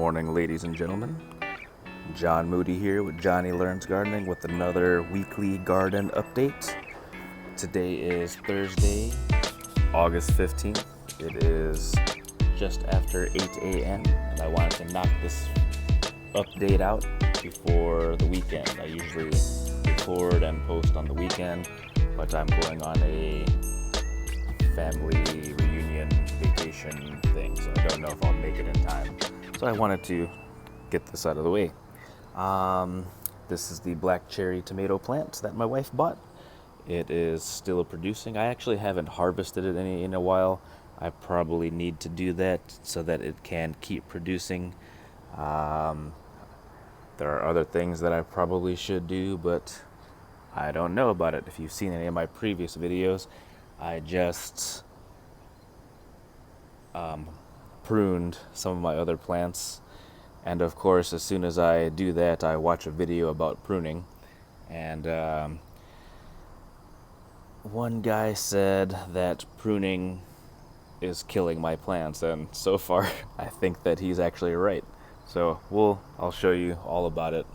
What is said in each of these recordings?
morning, ladies and gentlemen. John Moody here with Johnny Learns Gardening with another weekly garden update. Today is Thursday, August 15th. It is just after 8 a.m. and I wanted to knock this update out before the weekend. I usually record and post on the weekend, but I'm going on a family reunion vacation thing, so I don't know if I'll make it in time. So I wanted to get this out of the way. This is the black cherry tomato plant that my wife bought. It is still producing. I actually haven't harvested it in a while. I probably need to do that so that it can keep producing. There are other things that I probably should do, but I don't know about it. If you've seen any of my previous videos, I just pruned some of my other plants, and of course as soon as I do that I watch a video about pruning, and one guy said that pruning is killing my plants, and so far I think that he's actually right. So I'll show you all about it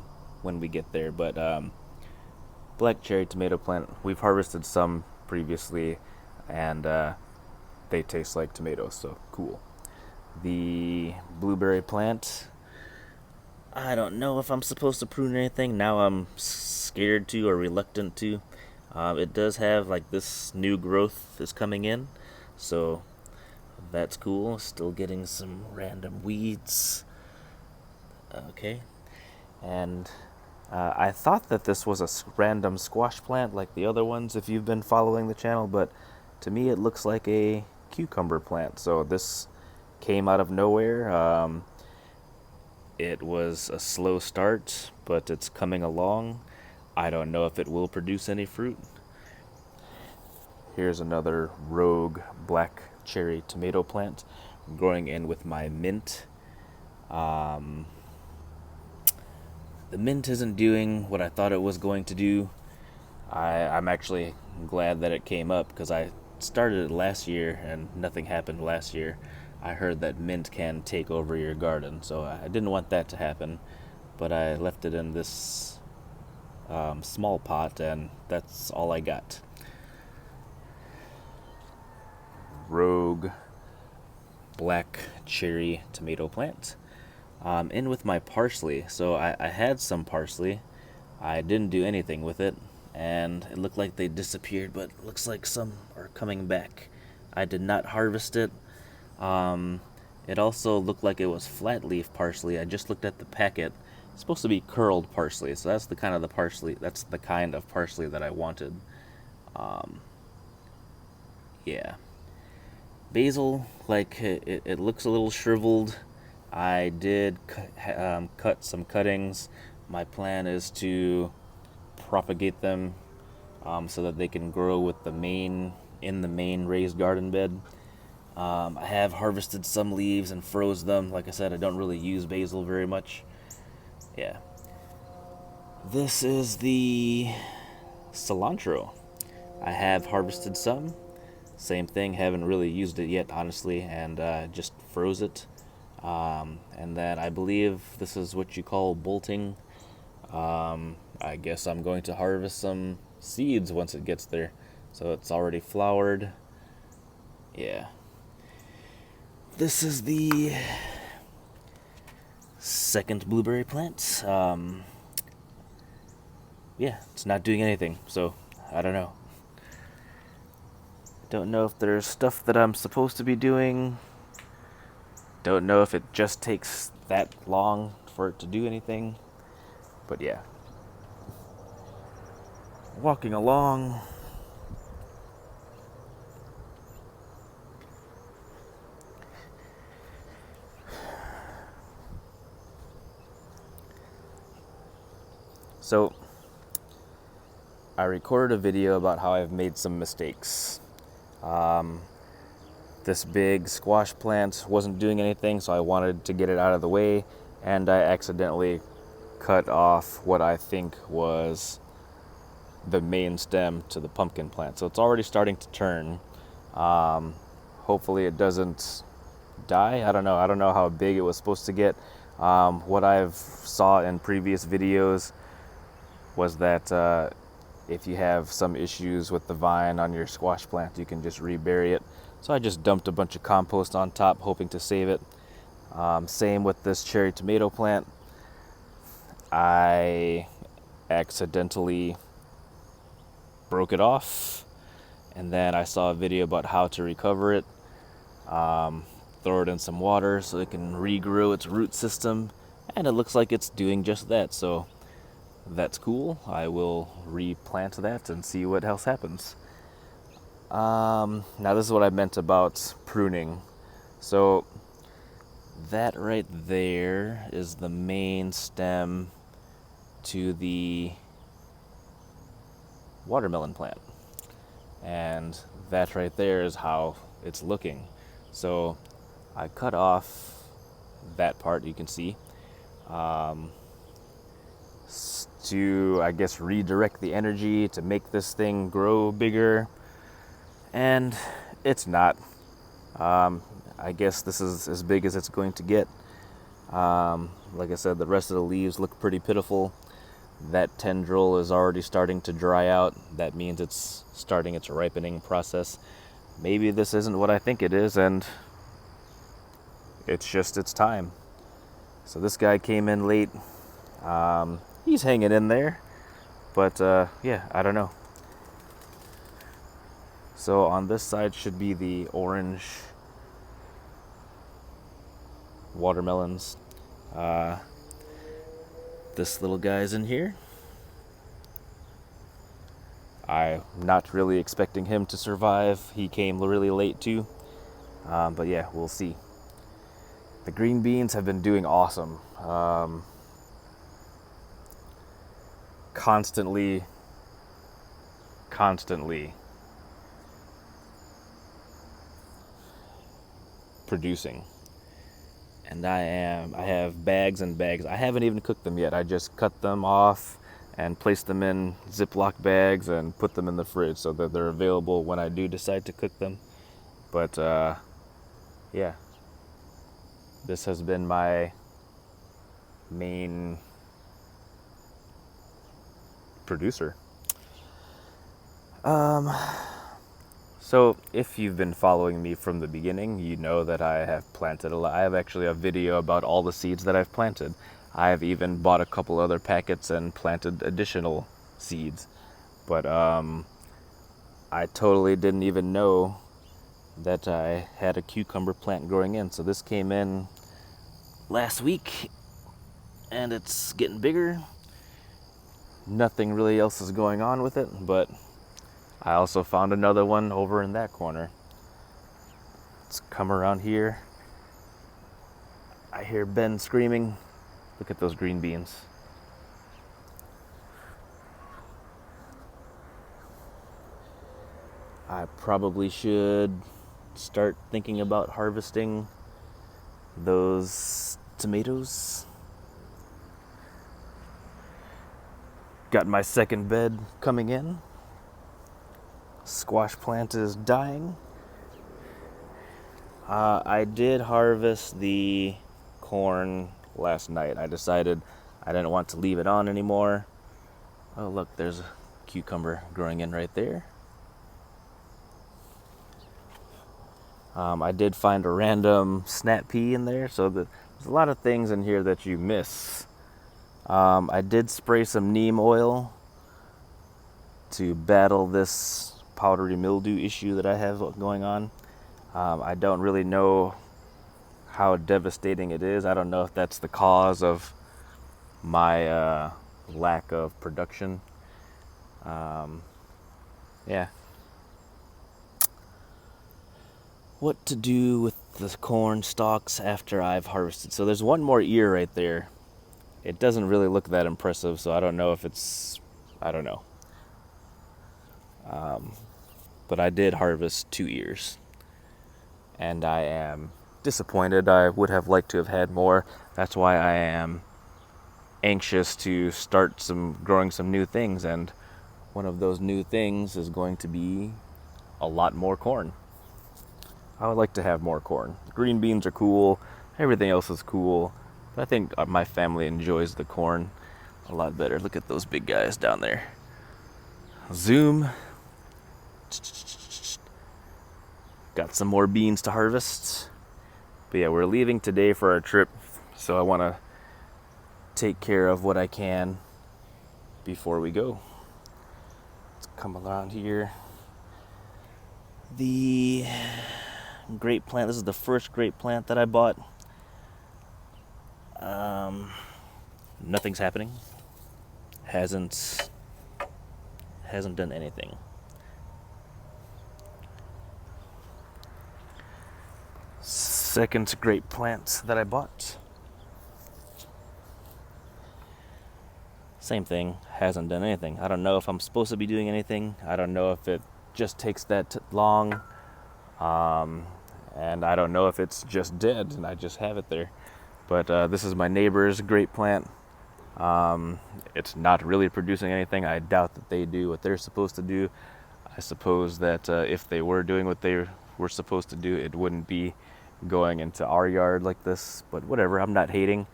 when we get there. But black cherry tomato plant, we've harvested some previously, and they taste like tomatoes, so cool. The blueberry plant, I don't know if I'm supposed to prune anything. Now I'm scared to or reluctant to. It does have like this new growth is coming in, so that's cool. Still getting some random weeds. Okay, and I thought that this was a random squash plant like the other ones if you've been following the channel, but to me it looks like a cucumber plant. So this came out of nowhere. It was a slow start, but it's coming along. I don't know if it will produce any fruit. Here's another rogue black cherry tomato plant growing in with my mint. The mint isn't doing what I thought it was going to do. I'm actually glad that it came up because I started it last year and nothing happened last year. I heard that mint can take over your garden, so I didn't want that to happen, but I left it in this small pot, and that's all I got. Rogue black cherry tomato plant. In with my parsley. So I had some parsley. I didn't do anything with it, and it looked like they disappeared, but it looks like some are coming back. I did not harvest it. It also looked like it was flat leaf parsley. I just looked at the packet. It's supposed to be curled parsley, so that's the kind of parsley that I wanted. Yeah. Basil, like it looks a little shriveled. I did cut some cuttings. My plan is to propagate them so that they can grow with the main raised garden bed. I have harvested some leaves and froze them. Like I said, I don't really use basil very much. Yeah. This is the cilantro. I have harvested some. Same thing, haven't really used it yet, honestly, and just froze it. And then I believe this is what you call bolting. I guess I'm going to harvest some seeds once it gets there. So it's already flowered. Yeah. This is the second blueberry plant. Yeah, it's not doing anything, so I don't know. Don't know if there's stuff that I'm supposed to be doing. Don't know if it just takes that long for it to do anything. But yeah. Walking along. So, I recorded a video about how I've made some mistakes. This big squash plant wasn't doing anything, so I wanted to get it out of the way, and I accidentally cut off what I think was the main stem to the pumpkin plant. So it's already starting to turn. Hopefully it doesn't die. I don't know how big it was supposed to get. What I've saw in previous videos was that if you have some issues with the vine on your squash plant, you can just rebury it. So I just dumped a bunch of compost on top, hoping to save it. Same with this cherry tomato plant. I accidentally broke it off, and then I saw a video about how to recover it. Throw it in some water so it can regrow its root system, and it looks like it's doing just that. So that's cool. I will replant that and see what else happens. Now this is what I meant about pruning. So that right there is the main stem to the watermelon plant, and that right there is how it's looking. So I cut off that part, you can see, to, I guess, redirect the energy to make this thing grow bigger, and it's not. I guess this is as big as it's going to get. Like I said, the rest of the leaves look pretty pitiful. That tendril is already starting to dry out. That means it's starting its ripening process. Maybe this isn't what I think it is, and it's just its time. So this guy came in late. He's hanging in there, but yeah, I don't know. So on this side should be the orange watermelons. This little guy's in here. I'm not really expecting him to survive. He came really late too. But yeah, we'll see. The green beans have been doing awesome. Constantly producing. And I have bags and bags. I haven't even cooked them yet. I just cut them off and placed them in Ziploc bags and put them in the fridge so that they're available when I do decide to cook them. But yeah, this has been my main producer. So if you've been following me from the beginning, you know that I have planted a lot. I have actually a video about all the seeds that I've planted. I have even bought a couple other packets and planted additional seeds. But I totally didn't even know that I had a cucumber plant growing in. So this came in last week, and it's getting bigger. Nothing really else is going on with it, but I also found another one over in that corner. Let's come around here. I hear Ben screaming. Look at those green beans. I probably should start thinking about harvesting those tomatoes. Got my second bed coming in. Squash plant is dying. I did harvest the corn last night. I decided I didn't want to leave it on anymore. Oh look, there's a cucumber growing in right there. I did find a random snap pea in there, so there's a lot of things in here that you miss. I did spray some neem oil to battle this powdery mildew issue that I have going on. I don't really know how devastating it is. I don't know if that's the cause of my lack of production. Yeah. What to do with the corn stalks after I've harvested. So there's one more ear right there. It doesn't really look that impressive, so I don't know if it's, I don't know. But I did harvest 2 ears, and I am disappointed. I would have liked to have had more. That's why I am anxious to start growing some new things, and one of those new things is going to be a lot more corn. I would like to have more corn. Green beans are cool. Everything else is cool. But I think my family enjoys the corn a lot better. Look at those big guys down there. Zoom. Got some more beans to harvest. But yeah, we're leaving today for our trip, so I want to take care of what I can before we go. Let's come around here. The grape plant. This is the first grape plant that I bought. Nothing's happening. Hasn't done anything. Second grape plant that I bought. Same thing, hasn't done anything. I don't know if I'm supposed to be doing anything. I don't know if it just takes that long. And I don't know if it's just dead and I just have it there. But this is my neighbor's grape plant. It's not really producing anything. I doubt that they do what they're supposed to do. I suppose that if they were doing what they were supposed to do, it wouldn't be going into our yard like this. But whatever, I'm not hating.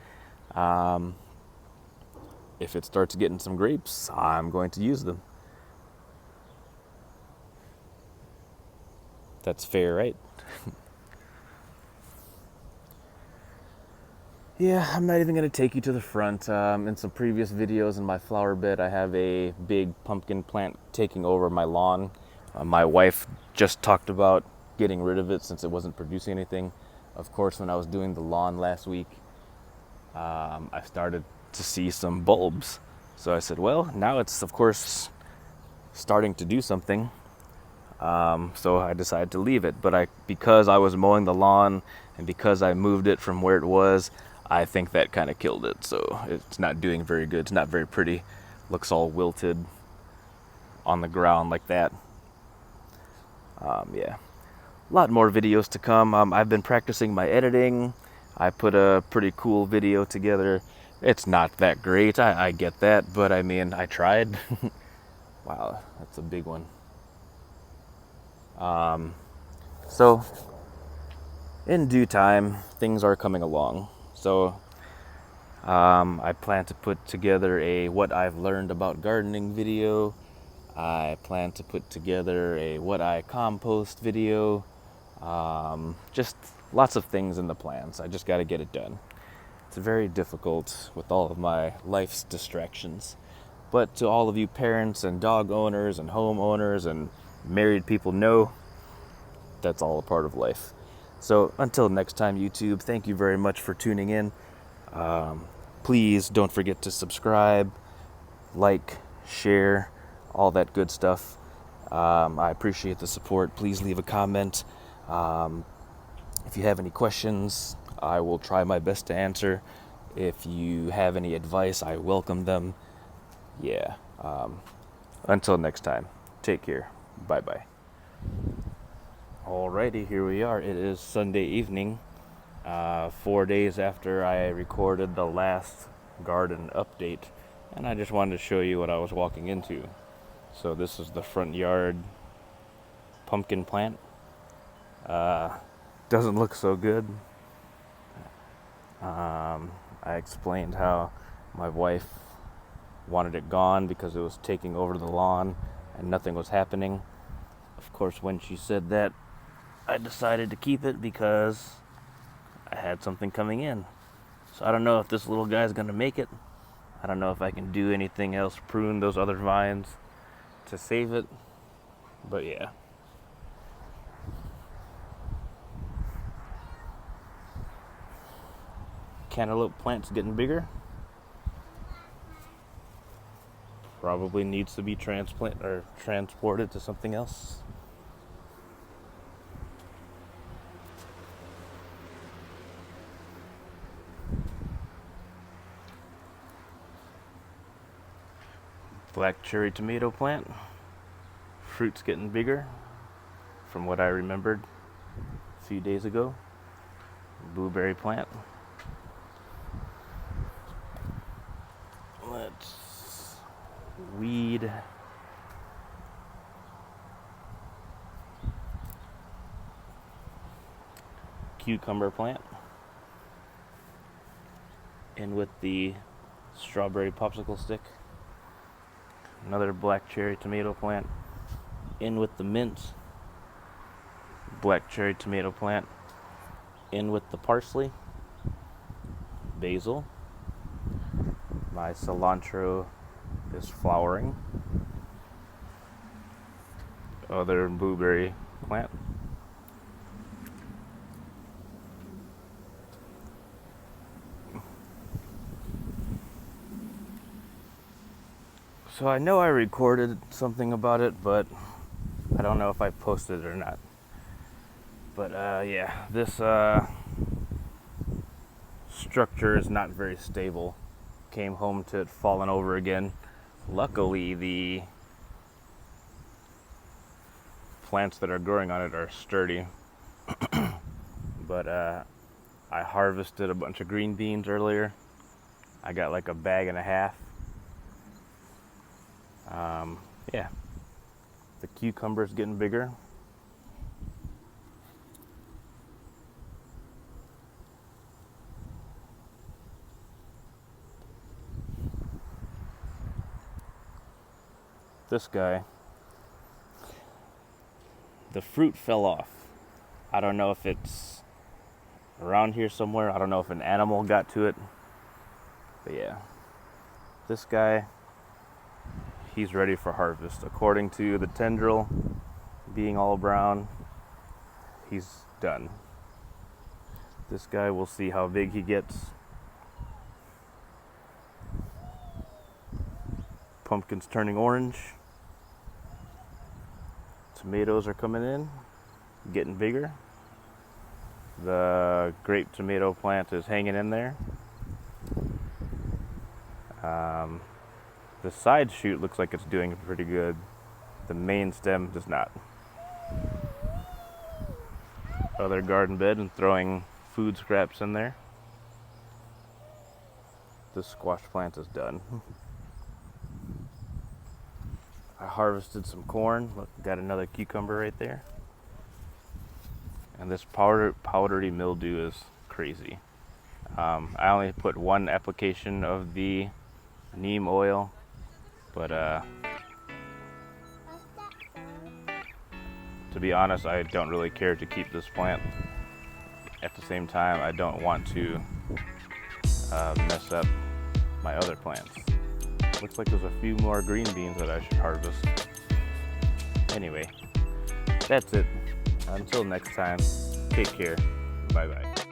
If it starts getting some grapes, I'm going to use them. That's fair, right? Yeah, I'm not even going to take you to the front. In some previous videos in my flower bed, I have a big pumpkin plant taking over my lawn. My wife just talked about getting rid of it since it wasn't producing anything. Of course, when I was doing the lawn last week, I started to see some bulbs. So I said, well, now it's, of course, starting to do something. So I decided to leave it. But because I was mowing the lawn and because I moved it from where it was, I think that kind of killed it. So it's not doing very good. It's not very pretty. Looks all wilted on the ground like that. Yeah. A lot more videos to come. I've been practicing my editing. I put a pretty cool video together. It's not that great. I get that. But I mean, I tried. Wow, that's a big one. So in due time, things are coming along. So I plan to put together a what I've learned about gardening video. I plan to put together a what I compost video. Just lots of things in the plans. I just got to get it done. It's very difficult with all of my life's distractions. But to all of you parents and dog owners and homeowners and married people, know that's all a part of life. So until next time, YouTube, thank you very much for tuning in. Please don't forget to subscribe, like, share, all that good stuff. I appreciate the support. Please leave a comment. If you have any questions, I will try my best to answer. If you have any advice, I welcome them. Yeah. Until next time, take care. Bye-bye. Alrighty, here we are. It is Sunday evening, 4 days after I recorded the last garden update, and I just wanted to show you what I was walking into. So this is the front yard pumpkin plant. Doesn't look so good. I explained how my wife wanted it gone because it was taking over the lawn and nothing was happening. Of course, when she said that, I decided to keep it because I had something coming in. So I don't know if this little guy's gonna make it. I don't know if I can do anything else, prune those other vines to save it. But yeah. Cantaloupe plant's getting bigger. Probably needs to be transported to something else. Black cherry tomato plant. Fruit's getting bigger from what I remembered a few days ago. Blueberry plant. Let's weed. Cucumber plant. in with the strawberry popsicle stick. Another black cherry tomato plant in with the mint. Black cherry tomato plant in with the parsley, basil. My cilantro is flowering. Other blueberry plant. So I know I recorded something about it, but I don't know if I posted it or not. But yeah, this structure is not very stable. Came home to it falling over again. Luckily, the plants that are growing on it are sturdy. But I harvested a bunch of green beans earlier. I got like a bag and a half. Yeah, the cucumber's getting bigger. This guy, the fruit fell off. I don't know if it's around here somewhere. I don't know if an animal got to it. But yeah, this guy, he's ready for harvest. According to the tendril being all brown, he's done. This guy, we'll see how big he gets. Pumpkin's turning orange. Tomatoes are coming in, getting bigger. The grape tomato plant is hanging in there. The side shoot looks like it's doing pretty good. The main stem does not. Other garden bed and throwing food scraps in there. The squash plant is done. I harvested some corn. Look, got another cucumber right there. And this powdery mildew is crazy. I only put one application of the neem oil, but to be honest, I don't really care to keep this plant. At the same time, I don't want to mess up my other plants. Looks like there's a few more green beans that I should harvest. Anyway, that's it. Until next time, take care. Bye-bye.